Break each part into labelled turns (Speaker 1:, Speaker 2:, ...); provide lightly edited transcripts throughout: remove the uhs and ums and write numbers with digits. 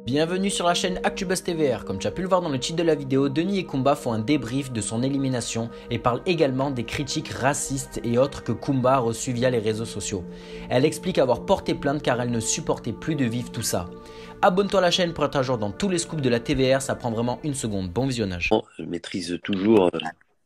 Speaker 1: Bienvenue sur la chaîne ActuBuzz TVR. Comme tu as pu le voir dans le titre de la vidéo, Denis et Kumba font un débrief de son élimination et parlent également des critiques racistes et autres que Kumba a reçues via les réseaux sociaux. Elle explique avoir porté plainte car elle ne supportait plus de vivre tout ça. Abonne-toi à la chaîne pour être à jour dans tous les scoops de la TVR, ça prend vraiment une seconde. Bon visionnage.
Speaker 2: Je maîtrise toujours.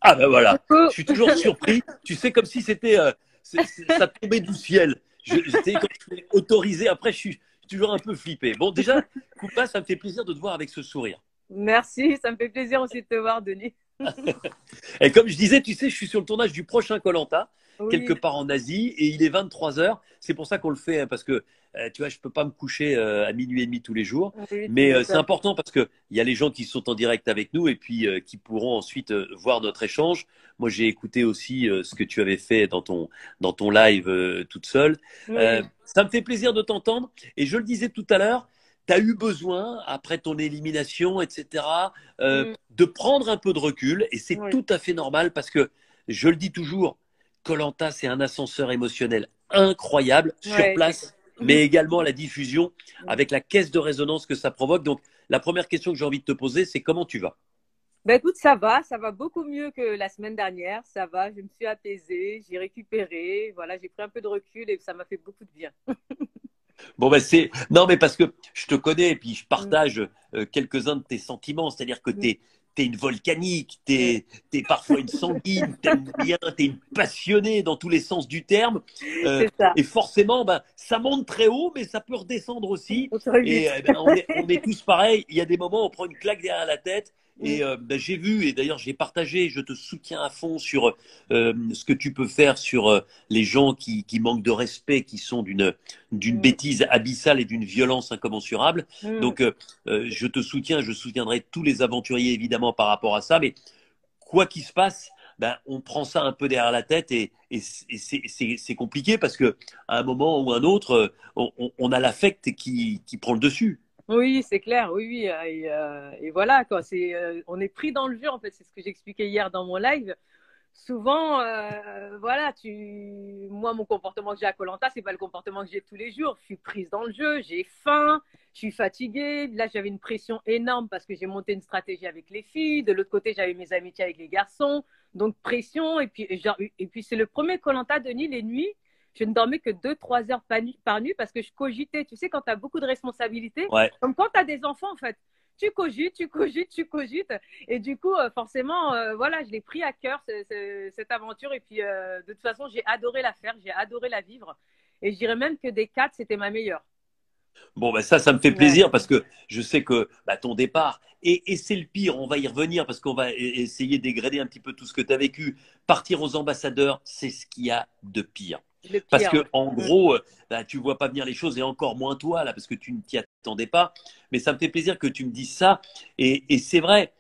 Speaker 2: Ah ben voilà, je suis toujours surpris. Tu sais, comme si c'était ça tombait du ciel. J'étais quand je suis autorisé. Après, je suis toujours un peu flippé. Bon, déjà, Koupa, ça me fait plaisir de te voir avec ce sourire.
Speaker 3: Merci, ça me fait plaisir aussi de te voir, Denis.
Speaker 2: Et comme je disais, tu sais, je suis sur le tournage du prochain koh quelque
Speaker 3: Oui,
Speaker 2: part en Asie, et il est 23 heures. C'est pour ça qu'on le fait, hein, parce que tu vois, je peux pas me coucher à minuit et demi tous les jours.
Speaker 3: oui, tu
Speaker 2: Mais c'est
Speaker 3: m'étonnes.
Speaker 2: important parce que il y a les gens qui sont en direct avec nous et puis qui pourront ensuite voir notre échange. Moi, j'ai écouté aussi ce que tu avais fait dans ton live toute seule.
Speaker 3: Oui,
Speaker 2: Ça me fait plaisir de t'entendre. Et je le disais tout à l'heure, tu as eu besoin, après ton élimination, etc.,
Speaker 3: mm,
Speaker 2: de prendre un peu de recul. Et c'est
Speaker 3: oui,
Speaker 2: tout à fait normal parce que, je le dis toujours, koh c'est un ascenseur émotionnel incroyable sur
Speaker 3: ouais, c'est clair.
Speaker 2: place, mais également la diffusion avec la caisse de résonance que ça provoque. Donc, la première question que j'ai envie de te poser, c'est comment tu vas?
Speaker 3: Ben écoute, ça va beaucoup mieux que la semaine dernière. Ça va, je me suis apaisée, j'ai récupéré, voilà, j'ai pris un peu de recul et ça m'a fait beaucoup de bien.
Speaker 2: Bon, ben c'est. Non, mais parce que je te connais et puis je
Speaker 3: Mm,
Speaker 2: partage quelques-uns de tes sentiments. C'est-à-dire que
Speaker 3: mm,
Speaker 2: t'es une volcanique,
Speaker 3: mm.
Speaker 2: t'es parfois une sanguine, t'aimes bien, t'es une passionnée dans tous les sens du terme.
Speaker 3: C'est ça,
Speaker 2: Et forcément, ben, ça monte très haut, mais ça peut redescendre aussi.
Speaker 3: très
Speaker 2: Et
Speaker 3: vite.
Speaker 2: ben, on est tous pareils. Il y a des moments où on prend une claque derrière la tête.
Speaker 3: Mm,
Speaker 2: Et ben, j'ai vu, et d'ailleurs j'ai partagé, je te soutiens à fond sur ce que tu peux faire sur les gens qui manquent de respect, qui sont d'une
Speaker 3: mm,
Speaker 2: bêtise abyssale et d'une violence incommensurable.
Speaker 3: mm.
Speaker 2: Donc, je te soutiens, je soutiendrai tous les aventuriers évidemment par rapport à ça, mais quoi qu'il se passe, ben, on prend ça un peu derrière la tête et c'est compliqué parce que à un moment ou un autre, on a l'affect qui prend le dessus.
Speaker 3: Oui, c'est clair, oui, oui. Et voilà, quoi. On est pris dans le jeu, en fait. C'est ce que j'expliquais hier dans mon live. Souvent, voilà, moi, mon comportement que j'ai à koh c'est pas le comportement que j'ai tous les jours. Je suis prise dans le jeu, j'ai faim, je suis fatiguée. Là, j'avais une pression énorme parce que j'ai monté une stratégie avec les filles. De l'autre côté, j'avais mes amitiés avec les garçons. Donc, pression. Et puis c'est le premier koh Denis, les nuits. Je ne dormais que 2, 3 heures par nuit parce que je cogitais. Tu sais, quand tu as beaucoup de responsabilités,
Speaker 2: Ouais.
Speaker 3: comme quand tu as des enfants, en fait, tu cogites, tu cogites, tu cogites. Et du coup, forcément, voilà, je l'ai pris à cœur, cette aventure. Et puis, de toute façon, j'ai adoré la faire, j'ai adoré la vivre. Et je dirais même que des quatre, c'était ma meilleure.
Speaker 2: Bon, ben ça me fait
Speaker 3: Ouais.
Speaker 2: plaisir parce que je sais que bah, ton départ, et c'est le pire, on va y revenir parce qu'on va essayer d'égrener un petit peu tout ce que tu as vécu. Partir aux ambassadeurs, c'est ce qu'il y a de pire.
Speaker 3: Le
Speaker 2: Parce
Speaker 3: pire,
Speaker 2: que,
Speaker 3: ouais.
Speaker 2: en
Speaker 3: Mm.
Speaker 2: gros, bah, tu vois pas venir les choses et encore moins toi, là, parce que tu ne t'y attendais pas. Mais ça me fait plaisir que tu me dises ça. Et c'est vrai,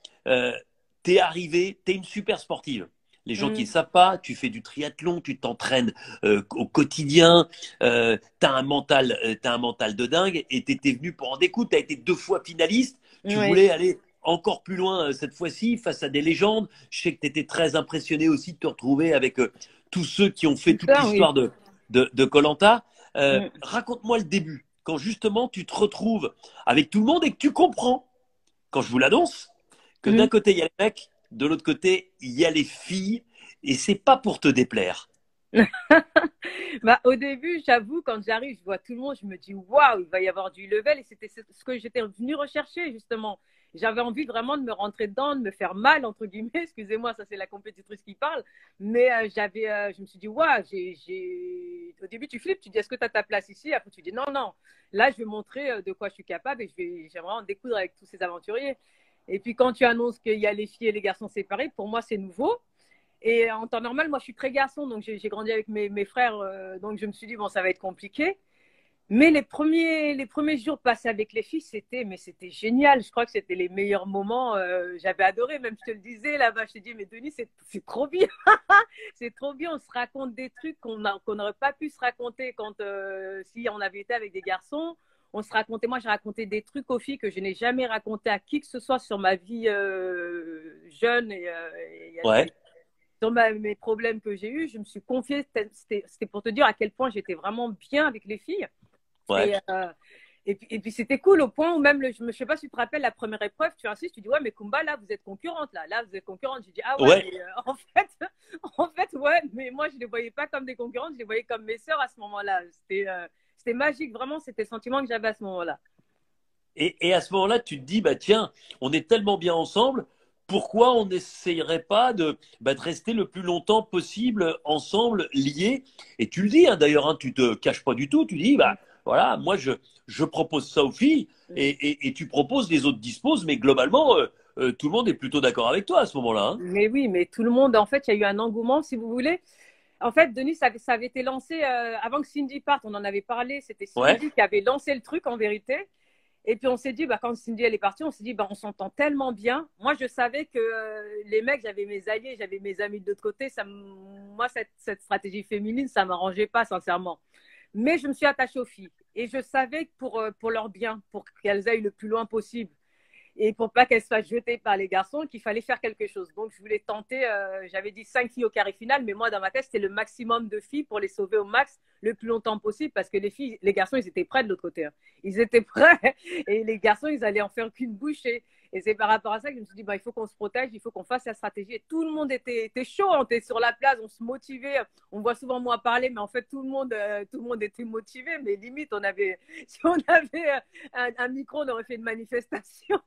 Speaker 2: t'es arrivé, t'es une super sportive. Les gens qui ne
Speaker 3: Mm.
Speaker 2: savent pas, tu fais du triathlon, tu t'entraînes au quotidien, t'as un mental de dingue et t'étais venu pour en découdre. T'as été 2 fois finaliste. Tu
Speaker 3: Oui,
Speaker 2: voulais aller encore plus loin cette fois-ci face à des légendes. Je sais que tu étais très impressionné aussi de te retrouver avec tous ceux qui ont fait
Speaker 3: tout
Speaker 2: toute
Speaker 3: ça, oui.
Speaker 2: l'histoire de koh
Speaker 3: Mm.
Speaker 2: raconte-moi le début, quand justement tu te retrouves avec tout le monde et que tu comprends, quand je vous l'annonce, que d'un
Speaker 3: Mm.
Speaker 2: côté il y a les mecs, de l'autre côté il y a les filles, et c'est pas pour te déplaire.
Speaker 3: Bah, au début, j'avoue, quand j'arrive, je vois tout le monde, je me dis waouh, il va y avoir du level. Et c'était ce que j'étais venue rechercher, justement. J'avais envie vraiment de me rentrer dedans, de me faire mal, entre guillemets. Excusez-moi, ça c'est la compétitrice qui parle. Mais je me suis dit, waouh, au début, tu flippes, tu dis, est-ce que tu as ta place ici? Après, tu dis, non, non, là, je vais montrer de quoi je suis capable et j'aimerais en découdre avec tous ces aventuriers. Et puis, quand tu annonces qu'il y a les filles et les garçons séparés, pour moi, c'est nouveau. Et en temps normal, moi, je suis très garçon, donc j'ai grandi avec mes frères, donc je me suis dit, bon, ça va être compliqué. Mais les premiers jours passés avec les filles, c'était génial. Je crois que c'était les meilleurs moments. J'avais adoré, même je te le disais là-bas. Je te dis, mais Denis, c'est trop bien. C'est trop bien. On se raconte des trucs qu'on n'aurait pas pu se raconter si on avait été avec des garçons. On se racontait, moi, j'ai raconté des trucs aux filles que je n'ai jamais raconté à qui que ce soit sur ma vie jeune
Speaker 2: Ouais,
Speaker 3: sur mes problèmes que j'ai eus, je me suis confiée. C'était pour te dire à quel point j'étais vraiment bien avec les filles.
Speaker 2: ouais.
Speaker 3: Et, euh, Et puis c'était cool au point où même, je ne sais pas si tu te rappelles, la première épreuve, tu insistes, tu dis, ouais, mais Kumba, là, vous êtes concurrente, là, vous êtes concurrente. Je dis, ah ouais,
Speaker 2: Ouais.
Speaker 3: mais en fait, ouais, mais moi, je ne les voyais pas comme des concurrentes, je les voyais comme mes sœurs à ce moment-là. C'était magique, vraiment, c'était le sentiment que j'avais à ce moment-là.
Speaker 2: Et à ce moment-là, tu te dis, bah tiens, on est tellement bien ensemble, pourquoi on n'essayerait pas de rester le plus longtemps possible ensemble, liés? Et tu le dis, hein, d'ailleurs, hein, tu te caches pas du tout, tu dis, bah voilà, moi je propose ça aux filles et tu proposes, les autres disposent, mais globalement, tout le monde est plutôt d'accord avec toi à ce moment-là. Hein.
Speaker 3: Mais oui, mais tout le monde, en fait, il y a eu un engouement, si vous voulez. En fait, Denis, ça avait été lancé avant que Cindy parte, on en avait parlé, c'était
Speaker 2: Ouais,
Speaker 3: Cindy qui avait lancé le truc en vérité. Et puis on s'est dit, bah, quand Cindy elle est partie, on s'est dit, bah, on s'entend tellement bien. Moi, je savais que les mecs, j'avais mes alliés, j'avais mes amis de l'autre côté. Moi, cette stratégie féminine, ça ne m'arrangeait pas, sincèrement. Mais je me suis attachée aux filles. Et je savais que pour leur bien, pour qu'elles aillent le plus loin possible, et pour pas qu'elle soit jetée par les garçons, qu'il fallait faire quelque chose. Donc, je voulais tenter, j'avais dit 5 filles au carré final, mais moi, dans ma tête, c'était le maximum de filles pour les sauver au max le plus longtemps possible parce que les garçons, ils étaient prêts de l'autre côté. Hein. Ils étaient prêts et les garçons, ils allaient en faire qu'une bouchée. Et c'est par rapport à ça que je me suis dit, bah, il faut qu'on se protège, il faut qu'on fasse la stratégie. Et tout le monde était chaud, on était sur la place, on se motivait. On voit souvent moi parler, mais en fait, tout le monde était motivé. Mais limite, si on avait un micro, on aurait fait une manifestation.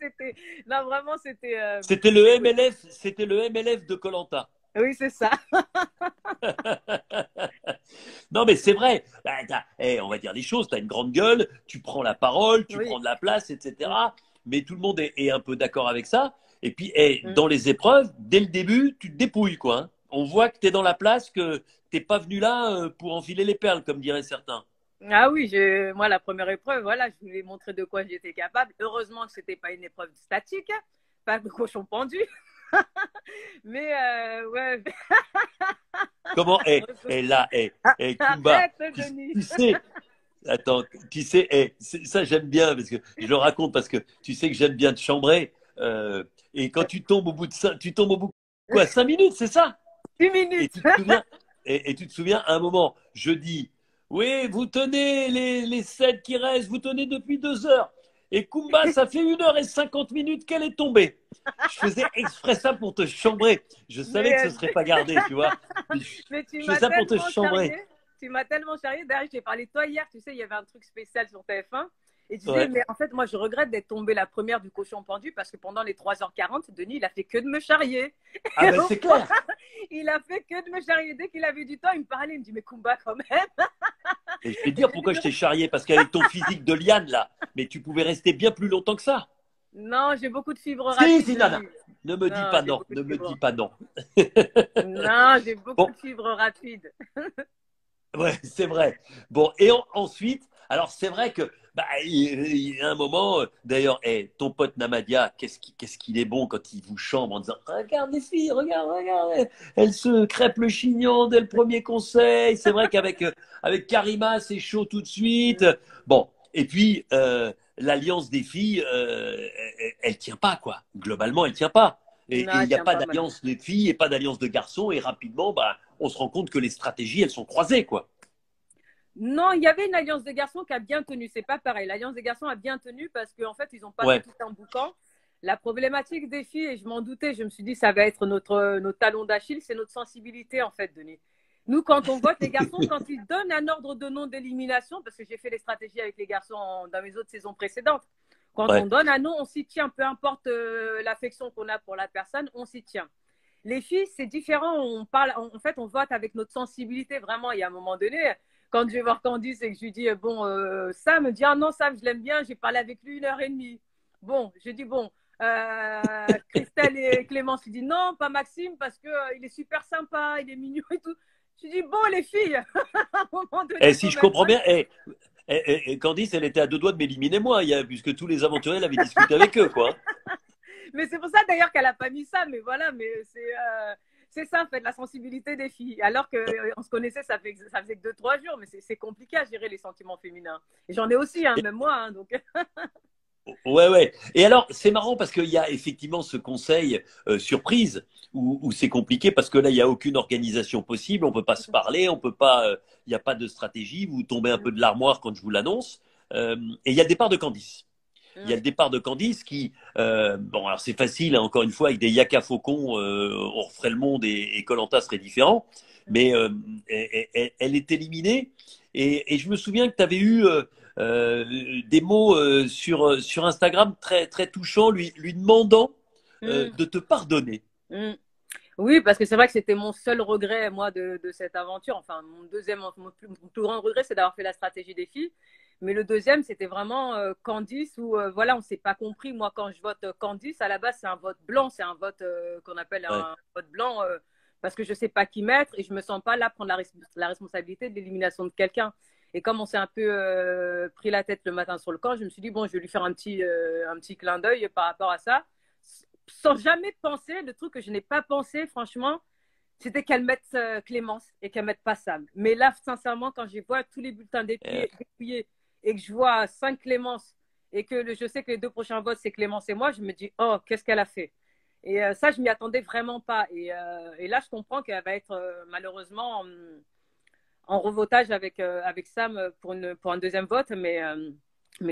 Speaker 3: c'était, non, vraiment, c'était.
Speaker 2: C'était le MLF de koh.
Speaker 3: Oui, c'est ça.
Speaker 2: Non, mais c'est vrai. Bah, on va dire les choses. Tu as une grande gueule, tu prends la parole, tu
Speaker 3: Oui.
Speaker 2: prends de la place, etc. Mais tout le monde est un peu d'accord avec ça. Et puis,
Speaker 3: Mm.
Speaker 2: dans les épreuves, dès le début, tu te dépouilles, quoi. Hein. On voit que tu es dans la place, que t'es pas venu là pour enfiler les perles, comme diraient certains.
Speaker 3: Ah oui, moi, la première épreuve, voilà, je voulais montrer de quoi j'étais capable. Heureusement que c'était pas une épreuve statique, pas de cochon pendu. Mais ouais,
Speaker 2: Comment là, Kumba,
Speaker 3: arrête, Denis.
Speaker 2: tu sais, attends, tu sais, ça j'aime bien parce que je le raconte parce que tu sais que j'aime bien te chambrer. Et quand tu tombes au bout de tu tombes au bout de quoi, 5 minutes, c'est ça?
Speaker 3: 10
Speaker 2: Et
Speaker 3: minutes.
Speaker 2: tu te souviens, et tu te souviens, à un moment, je dis, oui, vous tenez les 7 qui restent, vous tenez depuis 2 heures. Et Kumba, ça fait 1 h et 50 minutes qu'elle est tombée. Je faisais exprès ça pour te chambrer. Je savais que ce
Speaker 3: Mais,
Speaker 2: ne serait pas gardé, tu vois.
Speaker 3: mais tu
Speaker 2: Je fais
Speaker 3: m'as
Speaker 2: ça pour te
Speaker 3: tellement
Speaker 2: chambrer.
Speaker 3: charrié. Tu m'as tellement charrié. D'ailleurs, j'ai parlé de toi hier. Tu sais, il y avait un truc spécial sur TF1. Et tu disais,
Speaker 2: Ouais.
Speaker 3: mais en fait, moi, je regrette d'être tombée la première du cochon pendu parce que pendant les 3h40, Denis, il a fait que de me charrier.
Speaker 2: Ah ben c'est clair.
Speaker 3: Il a fait que de me charrier. Dès qu'il avait du temps, il me parlait. Il me dit, mais Kumba, quand même.
Speaker 2: Et je vais te dire pourquoi je t'ai charrié, parce qu'avec ton physique de liane, là, mais tu pouvais rester bien plus longtemps que ça.
Speaker 3: Non, j'ai beaucoup de fibres
Speaker 2: Si,
Speaker 3: rapides,
Speaker 2: si, Nana.
Speaker 3: Denis.
Speaker 2: Ne me dis
Speaker 3: Non,
Speaker 2: pas
Speaker 3: j'ai
Speaker 2: non,
Speaker 3: beaucoup
Speaker 2: ne
Speaker 3: de
Speaker 2: me dis
Speaker 3: fibres.
Speaker 2: pas non.
Speaker 3: Non, j'ai beaucoup
Speaker 2: Bon,
Speaker 3: de fibres rapides.
Speaker 2: ouais, c'est vrai. Bon, et ensuite, alors c'est vrai que bah, il y a un moment, d'ailleurs, ton pote Namadia, qu'est-ce qu'il est bon quand il vous chambre en disant regarde les filles, regarde, regarde, elles se crêpent le chignon dès le premier conseil. C'est vrai qu'avec avec Karima, c'est chaud tout de suite. Bon, et puis l'alliance des filles, elle tient pas, quoi. Globalement, elle tient pas. Et
Speaker 3: Non,
Speaker 2: il n'y a
Speaker 3: tiens
Speaker 2: pas
Speaker 3: pas mal.
Speaker 2: d'alliance de filles et pas d'alliance de garçons. Et rapidement, bah, on se rend compte que les stratégies, elles sont croisées, quoi.
Speaker 3: Non, il y avait une alliance des garçons qui a bien tenu. C'est pas pareil. L'alliance des garçons a bien tenu parce qu'en fait, ils n'ont pas fait
Speaker 2: Ouais,
Speaker 3: tout un boucan. La problématique des filles, et je m'en doutais, je me suis dit, ça va être notre talon d'Achille, c'est notre sensibilité, en fait, Denis. Nous, quand on vote, les garçons, quand ils donnent un ordre de nom d'élimination, parce que j'ai fait les stratégies avec les garçons dans mes autres saisons précédentes, quand on
Speaker 2: ouais.
Speaker 3: donne un nom, on s'y tient, peu importe l'affection qu'on a pour la personne, on s'y tient. Les filles, c'est différent. On parle, en fait, on vote avec notre sensibilité. Vraiment, il y a un moment donné, quand je vais voir Candice et que je lui dis, bon, Sam me dit, ah non, Sam, je l'aime bien, j'ai parlé avec lui 1 h 30. Bon, je dis, bon, Christelle et Clémence, il dit, non, pas Maxime, parce que il est super sympa, il est mignon et tout. Je dis, bon, les filles, à un moment donné,
Speaker 2: Et
Speaker 3: il
Speaker 2: si
Speaker 3: faut
Speaker 2: je
Speaker 3: mettre
Speaker 2: comprends
Speaker 3: un
Speaker 2: bien, Candice, elle était à 2 doigts de m'éliminer moi, puisque tous les aventuriers l'avaient discuté avec eux, quoi.
Speaker 3: Mais c'est pour ça d'ailleurs qu'elle a pas mis ça. Mais voilà, mais c'est ça en fait, la sensibilité des filles. Alors qu'on se connaissait, ça faisait que 2, 3 jours, mais c'est compliqué à gérer les sentiments féminins. Et j'en ai aussi, hein, même moi. Hein, donc.
Speaker 2: Ouais, ouais. Et alors, c'est marrant parce qu'il y a effectivement ce conseil surprise où c'est compliqué parce que là, il n'y a aucune organisation possible. On ne peut pas se parler, on peut pas, il n'y a pas de stratégie. Vous tombez un peu de l'armoire quand je vous l'annonce. Et il y a le départ de Candice. Il y a le départ de Candice qui, bon, alors c'est facile, hein, encore une fois, avec des Yaka Faucon, on referait le monde et koh serait différent. Mais elle est éliminée. Et je me souviens que tu avais eu des mots sur Instagram très touchants, lui demandant de te pardonner.
Speaker 3: Mm. Oui, parce que c'est vrai que c'était mon seul regret, moi, de cette aventure. Enfin, mon plus grand regret, c'est d'avoir fait la stratégie des filles. Mais le deuxième, c'était vraiment Candice, où voilà, on ne s'est pas compris. Moi, quand je vote Candice, à la base, c'est un vote blanc, c'est un vote qu'on appelle
Speaker 2: Ouais.
Speaker 3: un vote blanc, parce que je ne sais pas qui mettre et je ne me sens pas là prendre la responsabilité de l'élimination de quelqu'un. Et comme on s'est un peu pris la tête le matin sur le camp, je me suis dit, bon, je vais lui faire un petit clin d'œil par rapport à ça, sans jamais penser, le truc que je n'ai pas pensé, franchement, c'était qu'elle mette Clémence et qu'elle mette pas Sam. Mais là, sincèrement, quand je vois tous les bulletins dépouillés et que je vois 5 Clémence et que je sais que les 2 prochains votes, c'est Clémence et moi, je me dis, oh, qu'est-ce qu'elle a fait? Et ça, je m'y attendais vraiment pas. Et là, je comprends qu'elle va être malheureusement en revotage avec Sam pour un deuxième vote, mais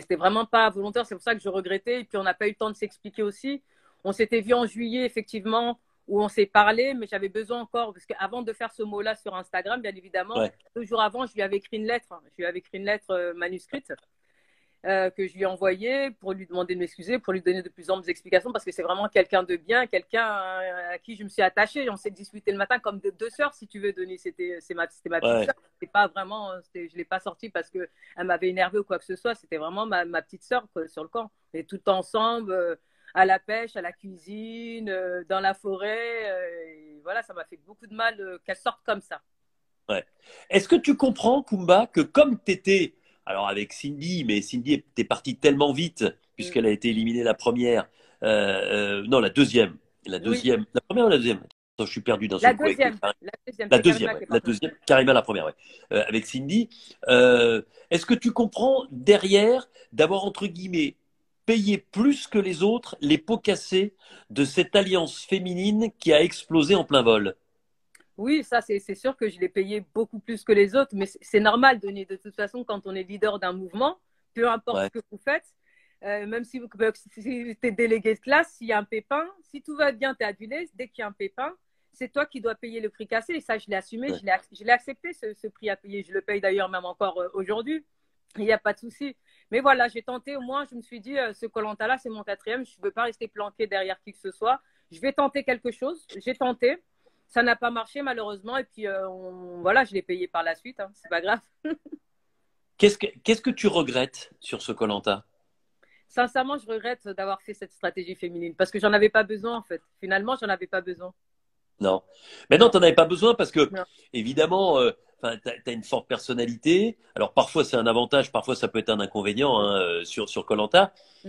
Speaker 3: c'était vraiment pas volontaire. C'est pour ça que je regrettais. Et puis, on n'a pas eu le temps de s'expliquer aussi. On s'était vu en juillet, effectivement, où on s'est parlé, mais j'avais besoin encore, parce qu'avant de faire ce mot-là sur Instagram, bien évidemment,
Speaker 2: Ouais.
Speaker 3: 2 jours avant, je lui avais écrit une lettre. Je lui avais écrit une lettre manuscrite que je lui ai envoyée pour lui demander de m'excuser, pour lui donner de plus amples explications, parce que c'est vraiment quelqu'un de bien, quelqu'un à qui je me suis attachée. On s'est disputé le matin comme 2 sœurs, si tu veux, Denis. C'était ma petite
Speaker 2: Ouais.
Speaker 3: sœur. C'était pas vraiment, je ne l'ai pas sortie parce qu'elle m'avait énervée ou quoi que ce soit. C'était vraiment ma petite sœur sur le camp. On est tout le temps ensemble. À la pêche, à la cuisine, dans la forêt. Et voilà, ça m'a fait beaucoup de mal qu'elle sorte comme ça.
Speaker 2: Ouais. Est-ce que tu comprends, Kumba, que comme tu étais, alors avec Cindy, mais Cindy était partie tellement vite,
Speaker 3: Mm.
Speaker 2: puisqu'elle a été éliminée la première, non, la deuxième.
Speaker 3: Oui,
Speaker 2: La première ou la deuxième? Attends, je suis perdu d'un
Speaker 3: la
Speaker 2: seul coup avec
Speaker 3: deuxième. La deuxième,
Speaker 2: la
Speaker 3: c'est
Speaker 2: deuxième,
Speaker 3: Karima
Speaker 2: ouais.
Speaker 3: qui est
Speaker 2: La
Speaker 3: partie.
Speaker 2: deuxième, carrément la première, ouais. Avec Cindy. Est-ce que tu comprends derrière d'avoir, entre guillemets, payé plus que les autres les pots cassés de cette alliance féminine qui a explosé en plein vol?
Speaker 3: Oui, ça, c'est sûr que je l'ai payé beaucoup plus que les autres, mais c'est normal, Denis. De toute façon, quand on est leader d'un mouvement, peu importe ce
Speaker 2: Ouais,
Speaker 3: que vous faites, même si tu es délégué de classe, s'il y a un pépin, si tout va bien, tu es adulé, dès qu'il y a un pépin, c'est toi qui dois payer le prix cassé. Et ça, je l'ai assumé,
Speaker 2: ouais.
Speaker 3: je l'ai accepté, ce prix à payer. Je le paye d'ailleurs même encore aujourd'hui. Il n'y a pas de souci. Mais voilà, j'ai tenté au moins, je me suis dit, ce koh là c'est mon quatrième, je ne veux pas rester planqué derrière qui que ce soit. Je vais tenter quelque chose. J'ai tenté. Ça n'a pas marché malheureusement. Et puis voilà, je l'ai payé par la suite. Hein. C'est pas grave.
Speaker 2: Qu'est-ce que tu regrettes sur ce koh?
Speaker 3: Sincèrement, je regrette d'avoir fait cette stratégie féminine parce que j'en avais pas besoin en fait. Finalement, j'en avais pas besoin.
Speaker 2: Non. Mais non,
Speaker 3: Non,
Speaker 2: tu n'en avais pas besoin parce que,
Speaker 3: non.
Speaker 2: évidemment, tu as une forte personnalité. Alors, parfois, c'est un avantage, parfois, ça peut être un inconvénient hein, sur koh.
Speaker 3: Mm.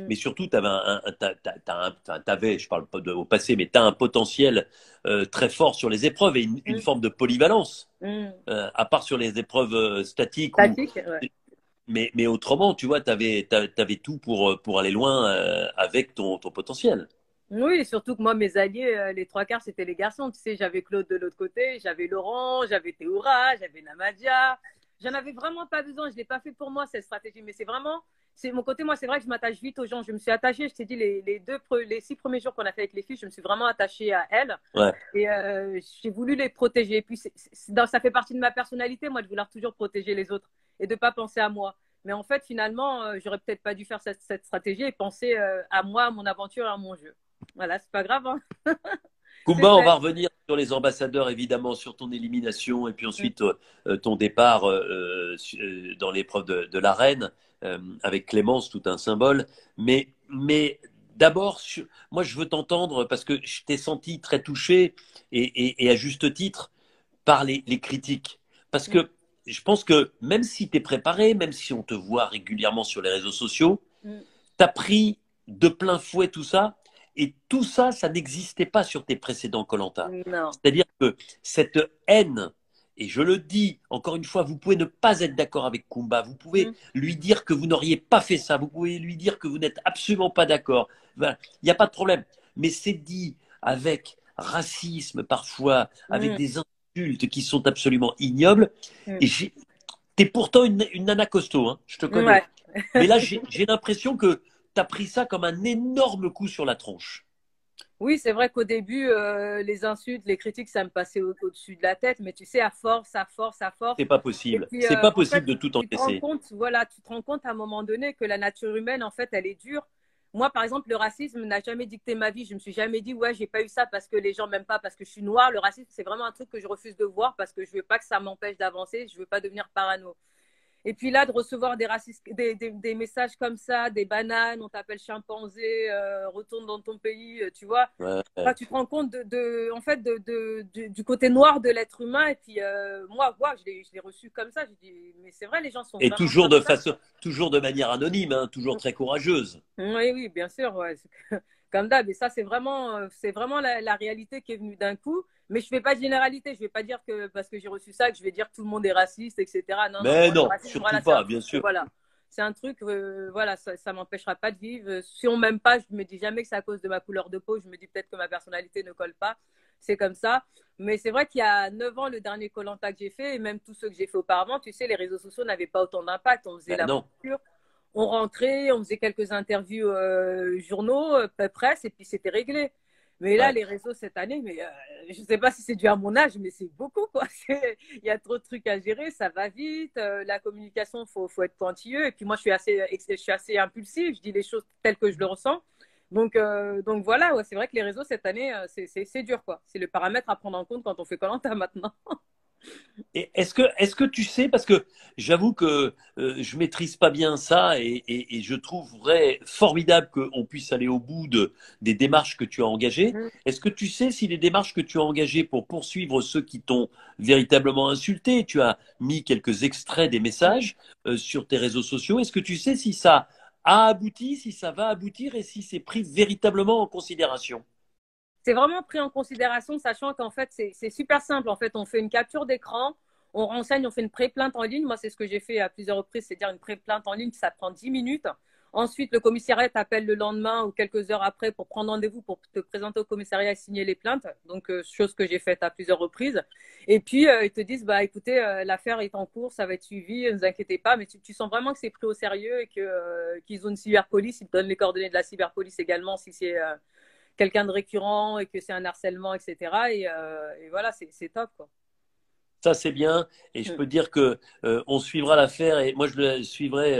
Speaker 2: Mais surtout, t'avais, je parle pas au passé, mais tu as un potentiel très fort sur les épreuves et une
Speaker 3: Mm.
Speaker 2: forme de polyvalence.
Speaker 3: Mm.
Speaker 2: À part sur les épreuves statiques.
Speaker 3: Statique, ouais.
Speaker 2: Mais autrement, tu vois, tu avais tout pour aller loin avec ton potentiel.
Speaker 3: Oui, surtout que moi, mes alliés, les 3 quarts, c'était les garçons. Tu sais, j'avais Claude de l'autre côté, j'avais Laurent, j'avais Théoura, j'avais Namadia. J'en avais vraiment pas besoin. Je l'ai pas fait pour moi, cette stratégie. Mais c'est vraiment, c'est mon côté. Moi, c'est vrai que je m'attache vite aux gens. Je me suis attachée, je t'ai dit, les 6 premiers jours qu'on a fait avec les filles, je me suis vraiment attachée à elles.
Speaker 2: Ouais.
Speaker 3: Et j'ai voulu les protéger. Et puis, ça fait partie de ma personnalité, moi, de vouloir toujours protéger les autres et de pas penser à moi. Mais en fait, finalement, j'aurais peut-être pas dû faire cette stratégie et penser à moi, à mon aventure et à mon jeu. Voilà, c'est pas grave. Hein. C'est
Speaker 2: Kumba, on
Speaker 3: fait.
Speaker 2: va revenir sur les ambassadeurs, évidemment, sur ton élimination et puis ensuite ton départ dans l'épreuve de l'arène avec Clémence, tout un symbole. Mais d'abord, moi, je veux t'entendre parce que je t'ai senti très touché et à juste titre par les critiques. Parce
Speaker 3: Mm,
Speaker 2: que je pense que même si tu es préparé, même si on te voit régulièrement sur les réseaux sociaux,
Speaker 3: mm.
Speaker 2: tu as pris de plein fouet tout ça. Et tout ça, ça n'existait pas sur tes précédents koh.
Speaker 3: Non.
Speaker 2: C'est-à-dire que cette haine et je le dis, encore une fois, vous pouvez ne pas être d'accord avec Kumba, vous pouvez lui dire que vous n'auriez pas fait ça, vous pouvez lui dire que vous n'êtes absolument pas d'accord. Voilà. Il n'y a pas de problème. Mais c'est dit avec racisme parfois, avec des insultes qui sont absolument ignobles. Et t'es pourtant une nana costaud, hein, je te connais.
Speaker 3: Ouais.
Speaker 2: Mais là, j'ai l'impression que tu as pris ça comme un énorme coup sur la tronche.
Speaker 3: Oui, c'est vrai qu'au début, les insultes, les critiques, ça me passait au-dessus de la tête. Mais tu sais, à force, à force, à force.
Speaker 2: C'est pas
Speaker 3: Et
Speaker 2: possible.
Speaker 3: puis,
Speaker 2: C'est pas
Speaker 3: en fait,
Speaker 2: possible de tout
Speaker 3: tu te rends
Speaker 2: encaisser.
Speaker 3: compte, voilà, tu te rends compte à un moment donné que la nature humaine, en fait, elle est dure. Moi, par exemple, le racisme n'a jamais dicté ma vie. Je me suis jamais dit, ouais, j'ai pas eu ça parce que les gens m'aiment pas, parce que je suis noire. Le racisme, c'est vraiment un truc que je refuse de voir parce que je veux pas que ça m'empêche d'avancer. Je veux pas devenir parano. Et puis là, de recevoir des messages comme ça, des bananes, on t'appelle chimpanzé, retourne dans ton pays, tu vois.
Speaker 2: Ouais.
Speaker 3: Enfin, tu te rends compte en fait, du côté noir de l'être humain. Et puis, moi, je l'ai reçu comme ça. Je dis, mais c'est vrai, les gens sont
Speaker 2: Et
Speaker 3: vraiment
Speaker 2: toujours
Speaker 3: comme
Speaker 2: de
Speaker 3: ça.
Speaker 2: façon, toujours de manière anonyme, hein, toujours très courageuse.
Speaker 3: Oui, oui, bien sûr. Ouais. Comme d'hab. Et ça, c'est vraiment la réalité qui est venue d'un coup. Mais je ne fais pas de généralité. Je ne vais pas dire que parce que j'ai reçu ça, que je vais dire que tout le monde est raciste, etc. Non, non.
Speaker 2: Mais
Speaker 3: Moi, le
Speaker 2: non,
Speaker 3: racisme,
Speaker 2: surtout
Speaker 3: voilà, c'est un
Speaker 2: pas, bien
Speaker 3: truc,
Speaker 2: sûr.
Speaker 3: voilà. C'est un truc, voilà, ça ne m'empêchera pas de vivre. Si on m'aime pas, je me dis jamais que c'est à cause de ma couleur de peau. Je me dis peut-être que ma personnalité ne colle pas. C'est comme ça. Mais c'est vrai qu'il y a 9 ans, le dernier koh que j'ai fait, et même tous ceux que j'ai fait auparavant, tu sais, les réseaux sociaux n'avaient pas autant d'impact. On faisait
Speaker 2: Ben non.
Speaker 3: l'aventure, on rentrait, on faisait quelques interviews journaux, presse, et puis c'était réglé. Mais là,
Speaker 2: Ouais.
Speaker 3: les réseaux cette année, mais je ne sais pas si c'est dû à mon âge, mais c'est beaucoup, quoi. Il y a trop de trucs à gérer, ça va vite. La communication, faut être pointilleux. Et puis moi, je suis assez impulsive, je dis les choses telles que je le ressens. Donc voilà, ouais, c'est vrai que les réseaux cette année, c'est dur, quoi. C'est le paramètre à prendre en compte quand on fait koh maintenant.
Speaker 2: Et est-ce que tu sais, parce que j'avoue que je maîtrise pas bien ça et je trouverais formidable qu'on puisse aller au bout des démarches que tu as engagées. Est-ce que tu sais si les démarches que tu as engagées pour poursuivre ceux qui t'ont véritablement insulté, tu as mis quelques extraits des messages sur tes réseaux sociaux, est-ce que tu sais si ça a abouti, si ça va aboutir et si c'est pris véritablement en considération?
Speaker 3: C'est vraiment pris en considération, sachant qu'en fait, c'est super simple. En fait, on fait une capture d'écran, on renseigne, on fait une pré-plainte en ligne. Moi, c'est ce que j'ai fait à plusieurs reprises, c'est-à-dire une pré-plainte en ligne, ça prend 10 minutes. Ensuite, le commissariat t'appelle le lendemain ou quelques heures après pour prendre rendez-vous pour te présenter au commissariat et signer les plaintes. Donc, chose que j'ai faite à plusieurs reprises. Et puis, ils te disent, bah, écoutez, l'affaire est en cours, ça va être suivi, ne vous inquiétez pas. Mais tu sens vraiment que c'est pris au sérieux et qu'ils ont une cyberpolice. Ils te donnent les coordonnées de la cyberpolice également si c'est quelqu'un de récurrent et que c'est un harcèlement, etc. Et voilà, c'est top, quoi.
Speaker 2: Ça, c'est bien. Et je peux dire que on suivra l'affaire. Et moi, je le suivrai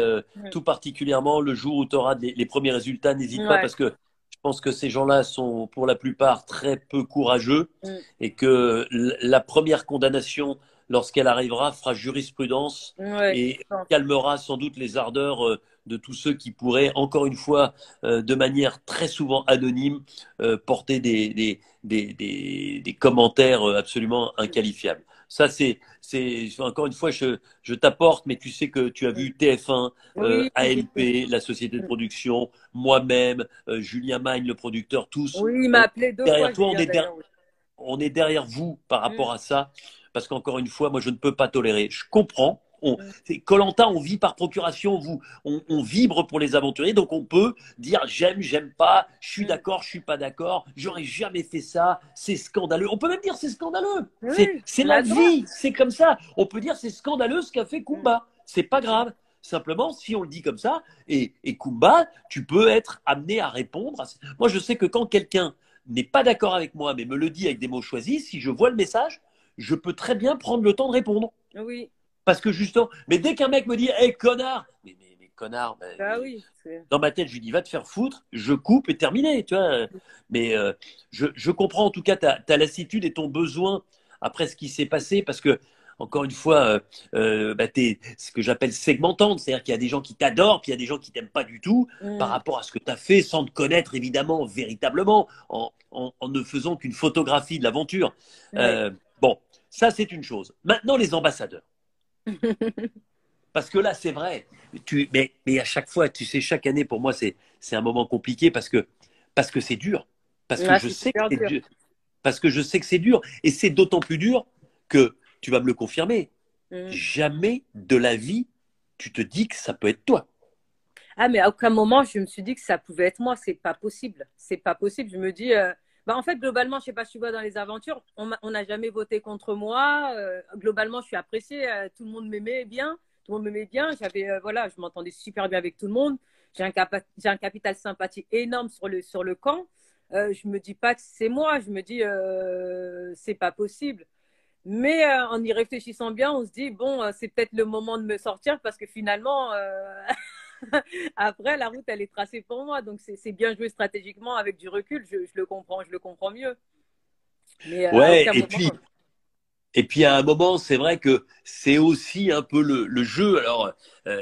Speaker 2: tout particulièrement le jour où tu auras les premiers résultats. N'hésite pas
Speaker 3: Ouais.
Speaker 2: parce que je pense que ces gens-là sont pour la plupart très peu courageux et que la première condamnation, lorsqu'elle arrivera, fera jurisprudence
Speaker 3: Ouais.
Speaker 2: et calmera sans doute les ardeurs de tous ceux qui pourraient, encore une fois, de manière très souvent anonyme, porter des commentaires absolument inqualifiables. Ça, encore une fois, je t'apporte, mais tu sais que tu as vu TF1,
Speaker 3: Oui,
Speaker 2: ALP, la société de production, moi-même, Julien Magne, le producteur, tous.
Speaker 3: oui, il m'a appelé 2 fois,
Speaker 2: Derrière toi,
Speaker 3: Julien, d'ailleurs.
Speaker 2: on est derrière vous par rapport à ça, parce qu'encore une fois, moi, je ne peux pas tolérer. Je comprends. Koh Lanta, on vit par procuration, on vibre pour les aventuriers, donc on peut dire j'aime, j'aime pas, je suis d'accord, je suis pas d'accord, j'aurais jamais fait ça, c'est scandaleux. On peut même dire c'est scandaleux.
Speaker 3: Oui,
Speaker 2: C'est
Speaker 3: on a
Speaker 2: la
Speaker 3: le droit.
Speaker 2: vie, c'est comme ça. On peut dire c'est scandaleux ce qu'a fait Kumba. C'est pas grave. Simplement, si on le dit comme ça, et Kumba, tu peux être amené à répondre. Moi, je sais que quand quelqu'un n'est pas d'accord avec moi, mais me le dit avec des mots choisis, si je vois le message, je peux très bien prendre le temps de répondre.
Speaker 3: Oui,
Speaker 2: Parce que justement, mais dès qu'un mec me dit, hé connard, mais connard,
Speaker 3: bah oui.
Speaker 2: dans ma tête, je lui dis, va te faire foutre, je coupe et terminé, tu vois. Mais je comprends en tout cas ta lassitude et ton besoin après ce qui s'est passé, parce que, encore une fois, t'es ce que j'appelle segmentante, c'est-à-dire qu'il y a des gens qui t'adorent, puis il y a des gens qui t'aiment pas du tout par rapport à ce que tu as fait, sans te connaître évidemment, véritablement, en ne faisant qu'une photographie de l'aventure. Bon, ça c'est une chose. Maintenant, les ambassadeurs. Parce que là, c'est vrai. Mais à chaque fois, tu sais, chaque année, pour moi, c'est un moment compliqué parce que c'est dur. Parce que je sais que c'est dur. Parce que je sais que c'est dur. Et c'est d'autant plus dur que tu vas me le confirmer. Jamais de la vie, tu te dis que ça peut être toi.
Speaker 3: Ah, mais à aucun moment, je me suis dit que ça pouvait être moi. C'est pas possible. C'est pas possible. Je me dis, en fait, globalement, je sais pas si tu vois dans les aventures, on n'a jamais voté contre moi. Globalement, je suis appréciée. Tout le monde m'aimait bien. Tout le monde m'aimait bien. Voilà, je m'entendais super bien avec tout le monde. J'ai un capital sympathie énorme sur le camp. Je me dis pas que c'est moi. Je me dis, c'est pas possible. Mais en y réfléchissant bien, on se dit, bon, c'est peut-être le moment de me sortir parce que finalement, après, la route, elle est tracée pour moi. Donc, c'est bien joué stratégiquement avec du recul. Je le comprends mieux. Mais à
Speaker 2: Ouais,
Speaker 3: aucun moment.
Speaker 2: et puis à un moment, c'est vrai que c'est aussi un peu le jeu. Alors,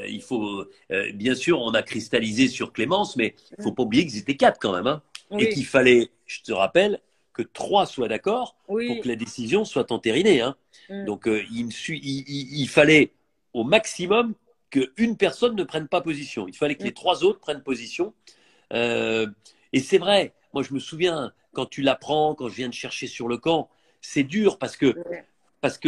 Speaker 2: il faut, bien sûr, on a cristallisé sur Clémence, mais il faut pas oublier qu'ils étaient quatre quand même, hein, et
Speaker 3: Oui,
Speaker 2: qu'il fallait, je te rappelle, que trois soient d'accord pour
Speaker 3: oui.
Speaker 2: que la décision soit entérinée, hein.
Speaker 3: Mm.
Speaker 2: Donc, il fallait au maximum qu'une personne ne prenne pas position. Il fallait que
Speaker 3: Mm.
Speaker 2: les trois autres prennent position. Euh, et c'est vrai, moi je me souviens, quand tu l'apprends, quand je viens de chercher sur le camp, c'est dur parce que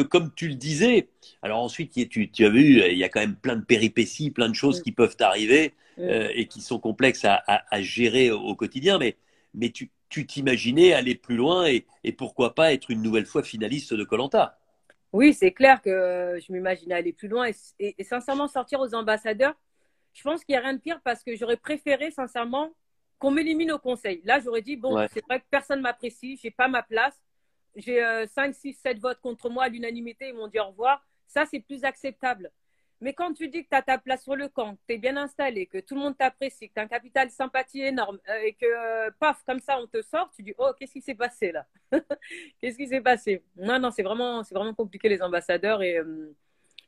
Speaker 2: comme tu le disais, alors ensuite tu as vu, il y a quand même plein de péripéties, plein de choses
Speaker 3: Mm.
Speaker 2: qui peuvent arriver
Speaker 3: Mm.
Speaker 2: et qui sont complexes à gérer au quotidien, mais tu t'imaginais aller plus loin et pourquoi pas être une nouvelle fois finaliste de koh.
Speaker 3: Oui, c'est clair que je m'imaginais aller plus loin et sincèrement sortir aux ambassadeurs. Je pense qu'il n'y a rien de pire parce que j'aurais préféré sincèrement qu'on m'élimine au conseil. Là, j'aurais dit, bon,
Speaker 2: Ouais.
Speaker 3: c'est vrai que personne ne m'apprécie, j'ai pas ma place. J'ai 5, 6, 7 votes contre moi à l'unanimité, ils m'ont dit au revoir. Ça, c'est plus acceptable. Mais quand tu dis que tu as ta place sur le camp, que tu es bien installé, que tout le monde t'apprécie, que tu as un capital sympathie énorme et que, paf, comme ça, on te sort, tu dis, oh, qu'est-ce qui s'est passé là? Qu'est-ce qui s'est passé? Non, non, c'est vraiment compliqué les ambassadeurs et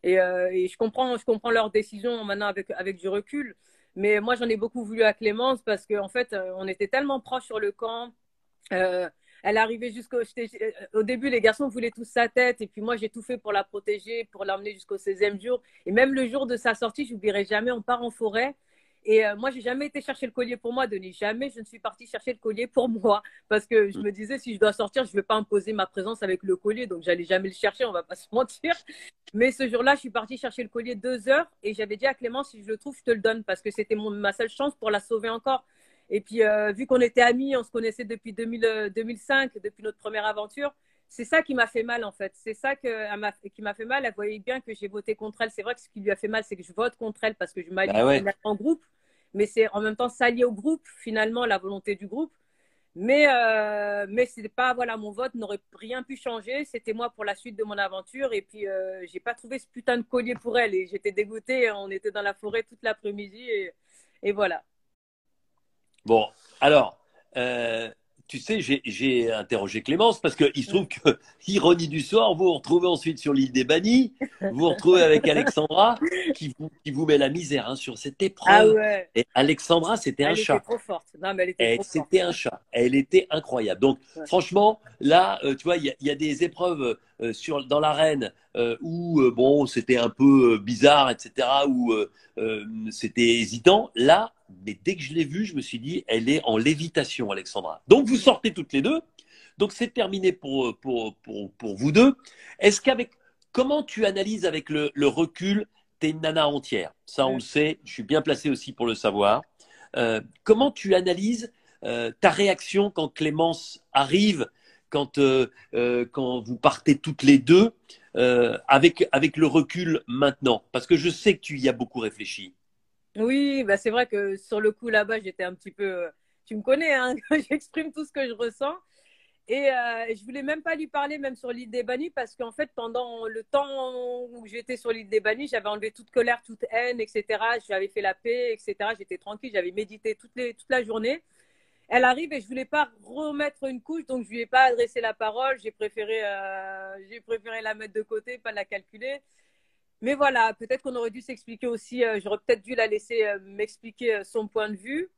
Speaker 3: je comprends leurs décisions maintenant avec du recul. Mais moi, j'en ai beaucoup voulu à Clémence parce qu'en fait, on était tellement proches sur le camp. Euh, Elle arrivait au début, les garçons voulaient tous sa tête. Et puis moi, j'ai tout fait pour la protéger, pour l'emmener jusqu'au 16e jour. Et même le jour de sa sortie, je n'oublierai jamais, on part en forêt. Et moi, j'ai jamais été chercher le collier pour moi, Denis. Jamais je ne suis partie chercher le collier pour moi. Parce que je me disais, si je dois sortir, je ne vais pas imposer ma présence avec le collier. Donc, j'allais jamais le chercher, on va pas se mentir. Mais ce jour-là, je suis partie chercher le collier 2 heures. Et j'avais dit à Clément, si je le trouve, je te le donne. Parce que c'était ma seule chance pour la sauver encore. Et puis, vu qu'on était amis, on se connaissait depuis 2005, depuis notre première aventure, c'est ça qui m'a fait mal, en fait. C'est ça qui m'a fait mal. Elle voyait bien que j'ai voté contre elle. C'est vrai que ce qui lui a fait mal, c'est que je vote contre elle parce que je m'allie
Speaker 2: Bah ouais.
Speaker 3: en groupe. Mais c'est en même temps s'allier au groupe, finalement, la volonté du groupe. Mais c'est pas, voilà, mon vote n'aurait rien pu changer. C'était moi pour la suite de mon aventure. Et puis, j'ai pas trouvé ce putain de collier pour elle. Et j'étais dégoûtée. On était dans la forêt toute l'après-midi. Et voilà.
Speaker 2: Bon, alors, euh, tu sais, j'ai interrogé Clémence parce qu'il se trouve que, ironie du sort, vous vous retrouvez ensuite sur l'île des Bannis, vous vous retrouvez avec Alexandra qui vous met la misère hein, sur cette
Speaker 3: Ah
Speaker 2: épreuve.
Speaker 3: ouais.
Speaker 2: Et Alexandra, c'était un
Speaker 3: Elle était
Speaker 2: chat.
Speaker 3: trop forte. Non, mais elle était trop forte.
Speaker 2: C'était un chat. Elle était incroyable. Donc,
Speaker 3: Ouais.
Speaker 2: franchement, là, tu vois, il y a des épreuves dans l'arène où, bon, c'était un peu bizarre, etc., où c'était hésitant. Là, mais dès que je l'ai vue, je me suis dit, elle est en lévitation, Alexandra. Donc, vous sortez toutes les deux. Donc, c'est terminé pour vous deux. Est-ce qu'avec, comment tu analyses avec le recul tes nanas entières? Ça, on le sait. Je suis bien placé aussi pour le savoir. Comment tu analyses ta réaction quand Clémence arrive, quand vous partez toutes les deux, avec le recul maintenant? Parce que je sais que tu y as beaucoup réfléchi.
Speaker 3: Oui, bah c'est vrai que sur le coup là-bas, j'étais un petit peu. Tu me connais, hein, j'exprime tout ce que je ressens. Et je voulais même pas lui parler, même sur l'île des Bannis, parce qu'en fait, pendant le temps où j'étais sur l'île des Bannis, j'avais enlevé toute colère, toute haine, etc. J'avais fait la paix, etc. J'étais tranquille, j'avais médité toute la journée. Elle arrive et je voulais pas remettre une couche, donc je lui ai pas adressé la parole. J'ai préféré la mettre de côté, pas la calculer. Mais voilà, peut-être qu'on aurait dû s'expliquer aussi. J'aurais peut-être dû la laisser m'expliquer son point de vue.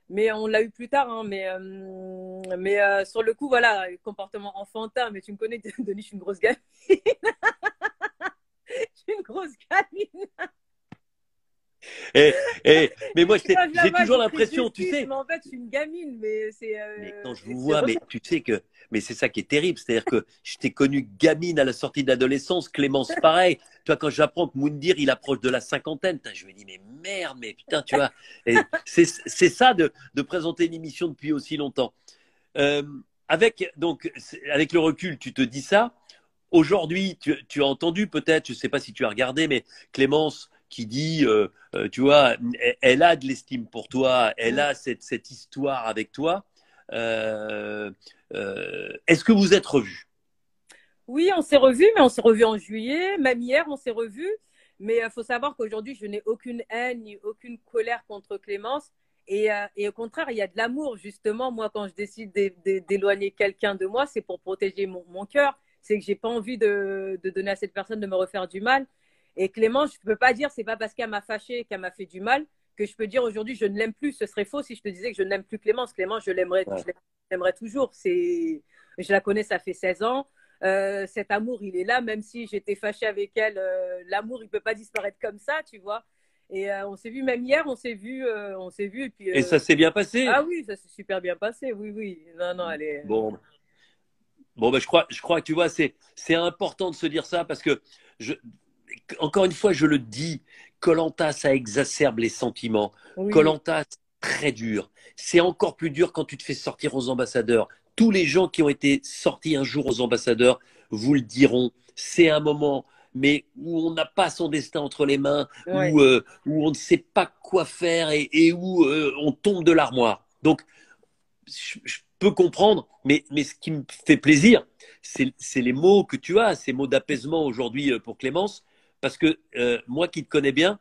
Speaker 3: Mais on l'a eu plus tard. Hein, mais sur le coup, voilà, comportement enfantin. Mais tu me connais, Denis, je suis une grosse gamine. Je suis une grosse gamine.
Speaker 2: Mais moi,
Speaker 3: Quand je la
Speaker 2: j'ai
Speaker 3: vois,
Speaker 2: toujours
Speaker 3: je fais
Speaker 2: l'impression, tu
Speaker 3: justice,
Speaker 2: sais,
Speaker 3: mais en fait, je suis une gamine, mais
Speaker 2: mais quand je vous
Speaker 3: c'est
Speaker 2: vois,
Speaker 3: vrai.
Speaker 2: mais tu sais que, mais c'est ça qui est terrible, c'est-à-dire que je t'ai connu gamine à la sortie de l'adolescence, Clémence pareil. Toi, quand j'apprends que Moundir, il approche de la cinquantaine, putain, je me dis, mais merde, mais putain, tu vois. Et c'est ça de présenter une émission depuis aussi longtemps. Euh, avec le recul, tu te dis ça. Aujourd'hui, tu as entendu peut-être, je ne sais pas si tu as regardé, mais Clémence qui dit, tu vois, elle a de l'estime pour toi, elle
Speaker 3: Mm.
Speaker 2: a cette histoire avec toi. Est-ce que vous êtes revus?
Speaker 3: Oui, on s'est revus, mais on s'est revus en juillet. Même hier, on s'est revus. Mais il faut savoir qu'aujourd'hui, je n'ai aucune haine ni aucune colère contre Clémence. Et au contraire, il y a de l'amour. Justement, moi, quand je décide d'éloigner quelqu'un de moi, c'est pour protéger mon cœur. C'est que j'ai pas envie de donner à cette personne de me refaire du mal. Et Clémence, je ne peux pas dire, c'est pas parce qu'elle m'a fâché, qu'elle m'a fait du mal, que je peux dire aujourd'hui, je ne l'aime plus. Ce serait faux si je te disais que je n'aime plus Clémence. Clémence,
Speaker 2: Ouais.
Speaker 3: je l'aimerais toujours. Je la connais, ça fait 16 ans. Cet amour, il est là, même si j'étais fâchée avec elle. L'amour, il peut pas disparaître comme ça, tu vois. Et on s'est vu même hier, on s'est vu. Et puis,
Speaker 2: Et ça s'est bien passé?
Speaker 3: ah oui, ça s'est super bien passé. Oui, oui. Non, non, elle est.
Speaker 2: Bon, bon, ben, je crois que tu vois, c'est important de se dire ça parce que je, encore une fois, je le dis, koh ça exacerbe les sentiments. koh
Speaker 3: Oui.
Speaker 2: c'est très dur. C'est encore plus dur quand tu te fais sortir aux ambassadeurs. Tous les gens qui ont été sortis un jour aux ambassadeurs vous le diront. C'est un moment, mais où on n'a pas son destin entre les mains,
Speaker 3: Ouais.
Speaker 2: où on ne sait pas quoi faire et où on tombe de l'armoire. Donc, je peux comprendre, mais ce qui me fait plaisir, c'est les mots que tu as, ces mots d'apaisement aujourd'hui pour Clémence, parce que moi qui te connais bien,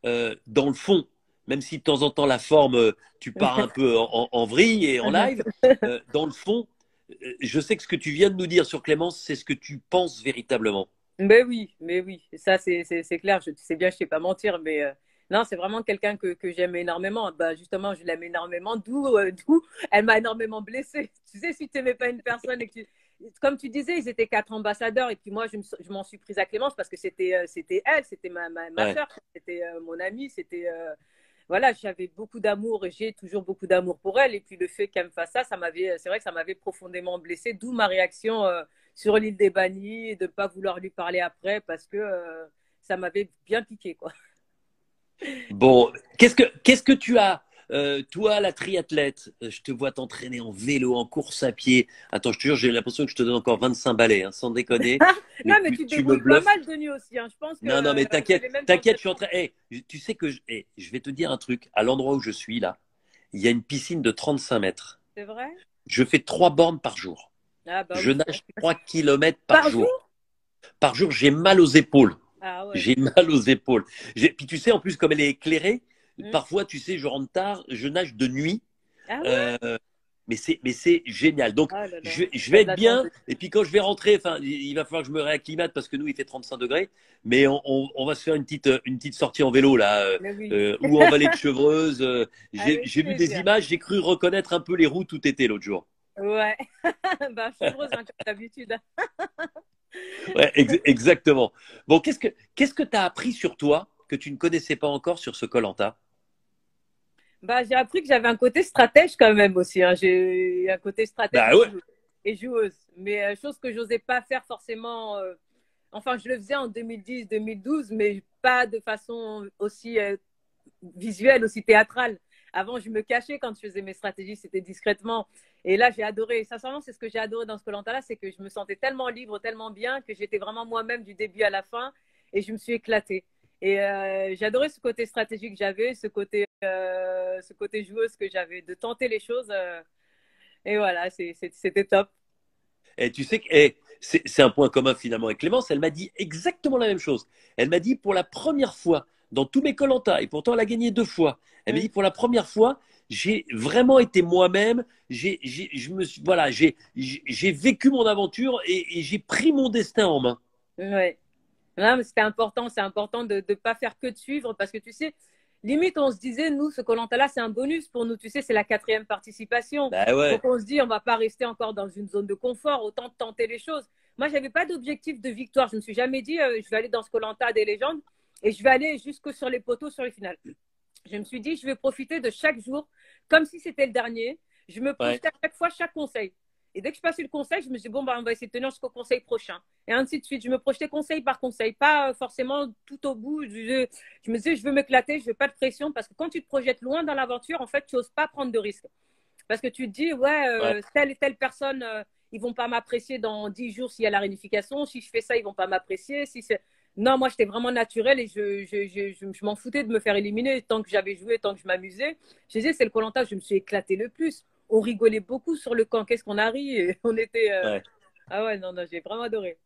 Speaker 2: dans le fond, même si de temps en temps la forme, tu pars un peu en vrille et en live, dans le fond, je sais que ce que tu viens de nous dire sur Clémence, c'est ce que tu penses véritablement.
Speaker 3: Mais oui, ça c'est clair. Tu sais bien, je sais pas mentir, mais non, c'est vraiment quelqu'un que j'aime énormément. Bah justement, je l'aime énormément, d'où elle m'a énormément blessée. Tu sais, si tu n'aimais pas une personne et que comme tu disais, ils étaient 4 ambassadeurs et puis moi, je m'en suis prise à Clémence parce que c'était elle, c'était ma
Speaker 2: Ouais.
Speaker 3: sœur, c'était mon amie, voilà, j'avais beaucoup d'amour et j'ai toujours beaucoup d'amour pour elle. Et puis le fait qu'elle me fasse ça, c'est vrai que ça m'avait profondément blessée, d'où ma réaction sur l'île des Bannis, de ne pas vouloir lui parler après parce que ça m'avait bien piqué, quoi.
Speaker 2: Bon, qu'est-ce que tu as, toi, la triathlète, je te vois t'entraîner en vélo, en course à pied. Attends, je te jure, j'ai l'impression que je te donne encore 25 balais, hein, sans déconner.
Speaker 3: Non,
Speaker 2: Mais
Speaker 3: mais tu te
Speaker 2: tu me
Speaker 3: débrouilles pas
Speaker 2: bluffes.
Speaker 3: mal, Denis, aussi, hein. Je pense que
Speaker 2: Non, non, mais t'inquiète,
Speaker 3: j'avais même
Speaker 2: t'inquiète,
Speaker 3: tenté.
Speaker 2: je suis en train. Tu sais que je vais te dire un truc. À l'endroit où je suis là, il y a une piscine de 35 mètres.
Speaker 3: C'est vrai?
Speaker 2: Je fais 3 bornes par jour.
Speaker 3: Ah, bah
Speaker 2: Je
Speaker 3: oui.
Speaker 2: nage 3 kilomètres par
Speaker 3: Par
Speaker 2: jour.
Speaker 3: jour?
Speaker 2: Par jour, j'ai mal aux épaules.
Speaker 3: Ah, ouais.
Speaker 2: J'ai mal aux épaules. Puis tu sais, en plus, comme elle est éclairée,
Speaker 3: Hmm.
Speaker 2: parfois, tu sais, je rentre tard, je nage de nuit.
Speaker 3: Ah, ouais.
Speaker 2: Euh, mais c'est génial. Donc,
Speaker 3: Oh là là.
Speaker 2: je
Speaker 3: T'as
Speaker 2: vais
Speaker 3: de
Speaker 2: être
Speaker 3: la chance.
Speaker 2: bien. Et puis, quand je vais rentrer, enfin, il va falloir que je me réacclimate parce que nous, il fait 35 degrés. Mais on va se faire une petite sortie en vélo, là,
Speaker 3: Mais oui.
Speaker 2: ou en vallée de Chevreuse.
Speaker 3: Avec
Speaker 2: J'ai vu des
Speaker 3: plaisir.
Speaker 2: images, j'ai cru reconnaître un peu les routes où tu étais l'autre jour.
Speaker 3: Ouais. Bah, je suis heureuse, hein, comme d'habitude.
Speaker 2: Ouais, exactement. Bon, qu'est-ce que tu as appris sur toi que tu ne connaissais pas encore sur ce koh.
Speaker 3: Bah, j'ai appris que j'avais un côté stratège quand même aussi, hein. J'ai un côté stratège
Speaker 2: Bah ouais.
Speaker 3: et joueuse. Mais chose que j'osais pas faire forcément. Enfin, je le faisais en 2010, 2012, mais pas de façon aussi visuelle, aussi théâtrale. Avant, je me cachais quand je faisais mes stratégies, c'était discrètement. Et là, j'ai adoré. Sincèrement, c'est ce que j'ai adoré dans ce koh là, c'est que je me sentais tellement libre, tellement bien, que j'étais vraiment moi-même du début à la fin, et je me suis éclatée. Et j'adorais ce côté stratégique que j'avais, ce côté joueuse que j'avais, de tenter les choses. Et voilà, c'était top.
Speaker 2: Et tu sais que c'est un point commun finalement avec Clémence. Elle m'a dit exactement la même chose. Elle m'a dit pour la première fois dans tous mes koh et pourtant elle a gagné 2 fois. Elle m'a
Speaker 3: Mm.
Speaker 2: dit pour la première fois, j'ai vraiment été moi-même. Voilà, j'ai vécu mon aventure et j'ai pris mon destin en main.
Speaker 3: Ouais. Non, mais c'est important de ne pas faire que de suivre parce que tu sais, limite, on se disait, nous, ce koh là c'est un bonus pour nous. Tu sais, c'est la quatrième participation.
Speaker 2: Bah ouais.
Speaker 3: Donc, on se dit, on va pas rester encore dans une zone de confort, autant tenter les choses. Moi, j'avais pas d'objectif de victoire. Je me suis jamais dit, je vais aller dans ce koh des légendes. et je vais aller jusque sur les poteaux, sur les finales. Je me suis dit, je vais profiter de chaque jour comme si c'était le dernier. Je me projetais à chaque fois chaque conseil. Et dès que je passais le conseil, je me suis dit, bon, bah, on va essayer de tenir jusqu'au conseil prochain. Et ainsi de suite. Je me projetais conseil par conseil, pas forcément tout au bout. Je me disais, je veux m'éclater, je veux pas de pression. Parce que quand tu te projettes loin dans l'aventure, en fait, tu n'oses pas prendre de risques. Parce que tu te dis, ouais, telle et telle personne, ils vont pas m'apprécier dans 10 jours s'il y a la réunification. Si je fais ça, ils vont pas m'apprécier. Si non, moi, j'étais vraiment naturelle et je m'en foutais de me faire éliminer tant que j'avais joué, tant que je m'amusais. Je disais, c'est le Koh-Lanta, je me suis éclatée le plus. On rigolait beaucoup sur le camp. Qu'est-ce qu'on a ri et on était. Ah ouais, non, j'ai vraiment adoré.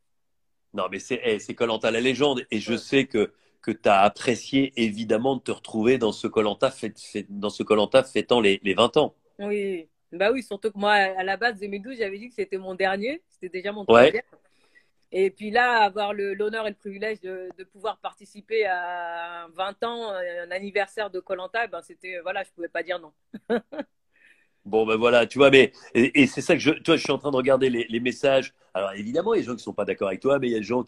Speaker 2: Non, mais c'est Koh-Lanta la légende. Et je sais que tu as apprécié évidemment de te retrouver dans ce Koh-Lanta fêtant les 20 ans.
Speaker 3: Oui, bah oui, surtout que moi, à la base 2012, j'avais dit que c'était mon dernier. C'était déjà mon
Speaker 2: Ouais.
Speaker 3: troisième. Et puis là, avoir l'honneur et le privilège de pouvoir participer à 20 ans, un anniversaire de Koh-Lanta, ben c'était, voilà, je pouvais pas dire non.
Speaker 2: Bon, ben voilà, tu vois, et c'est ça que je suis en train de regarder les messages. Alors évidemment, il y a des gens qui sont pas d'accord avec toi, mais il y a des gens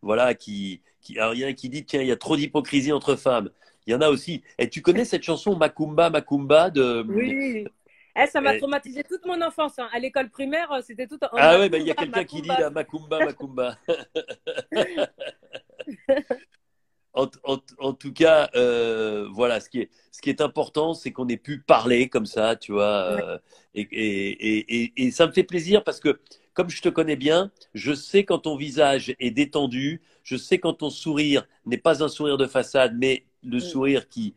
Speaker 2: voilà, alors il y en a qui disent, tiens, il y a trop d'hypocrisie entre femmes. Il y en a aussi. Et tu connais cette chanson Macumba, Macumba
Speaker 3: Oui, ça m'a traumatisé toute mon enfance. Hein. À l'école primaire, c'était tout.
Speaker 2: Ah ouais, ben il y a
Speaker 3: Macumba,
Speaker 2: quelqu'un qui dit là, Macumba, Macumba. En tout cas, voilà, ce qui est important, c'est qu'on ait pu parler comme ça, tu vois, et ça me fait plaisir parce que, comme je te connais bien, je sais quand ton visage est détendu, je sais quand ton sourire n'est pas un sourire de façade, mais le sourire qui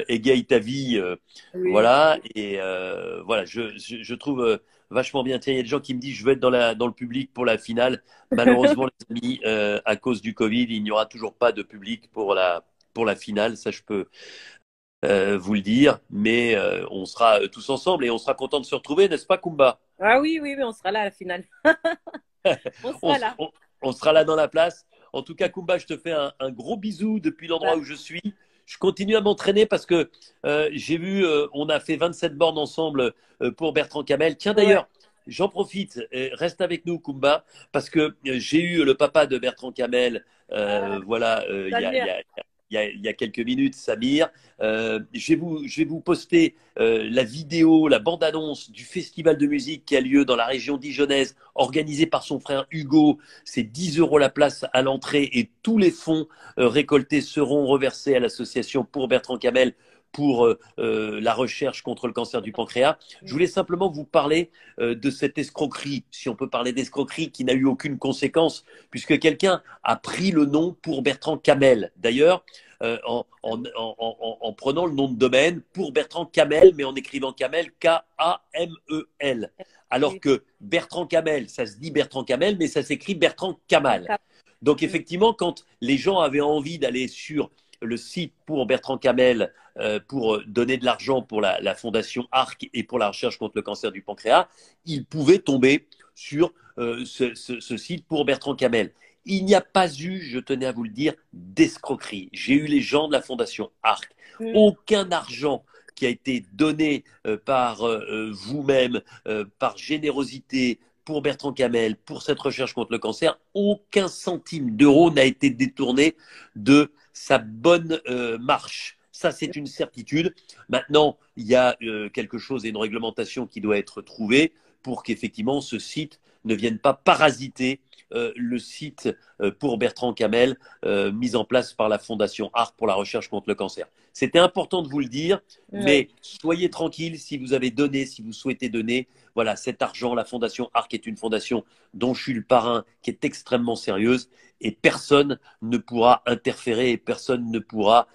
Speaker 2: égaye ta vie,
Speaker 3: Oui.
Speaker 2: voilà, et voilà, je trouve vachement bien. Tiens, il y a des gens qui me disent, je veux être dans le public pour la finale. Malheureusement, les amis, à cause du Covid, il n'y aura toujours pas de public pour la finale. Ça, je peux vous le dire. Mais on sera tous ensemble et on sera content de se retrouver, n'est-ce pas, Kumba?
Speaker 3: Ah oui, oui, oui, on sera là à la finale. On
Speaker 2: on,
Speaker 3: sera là.
Speaker 2: on sera là dans la place. En tout cas, Kumba, je te fais un gros bisou depuis l'endroit où je suis. Je continue à m'entraîner parce que j'ai vu, on a fait 27 bornes ensemble pour Bertrand Camel. Tiens, d'ailleurs, j'en profite, reste avec nous, Kumba, parce que j'ai eu le papa de Bertrand Camel, voilà, il y a quelques minutes, Samir. Je vais vous poster la vidéo, la bande-annonce du festival de musique qui a lieu dans la région dijonnaise, organisé par son frère Hugo. C'est 10 € la place à l'entrée et tous les fonds récoltés seront reversés à l'association pour Bertrand Camel pour la recherche contre le cancer du pancréas. Je voulais simplement vous parler de cette escroquerie, si on peut parler d'escroquerie, qui n'a eu aucune conséquence, puisque quelqu'un a pris le nom pour Bertrand Camel. D'ailleurs, en prenant le nom de domaine pour Bertrand Camel, mais en écrivant Camel, Kamel. Alors que Bertrand Camel, ça se dit Bertrand Camel, mais ça s'écrit Bertrand Kamal. Donc effectivement, quand les gens avaient envie d'aller sur le site pour Bertrand Camel pour donner de l'argent pour la fondation ARC et pour la recherche contre le cancer du pancréas, ils pouvaient tomber sur ce site pour Bertrand Camel. Il n'y a pas eu, je tenais à vous le dire, d'escroquerie. J'ai eu les gens de la fondation ARC. Aucun argent qui a été donné par vous-même, par générosité, pour Bertrand Camel, pour cette recherche contre le cancer, aucun centime d'euro n'a été détourné de sa bonne marche. Ça, c'est une certitude. Maintenant, il y a quelque chose et une réglementation qui doit être trouvée pour qu'effectivement ce site ne vienne pas parasiter le site pour Bertrand Camel mis en place par la Fondation ARC pour la recherche contre le cancer. C'était important de vous le dire, mais soyez tranquille si vous avez donné, si vous souhaitez donner. Voilà, cet argent, la Fondation ARC est une fondation dont je suis le parrain, qui est extrêmement sérieuse et personne ne pourra interférer et personne ne pourra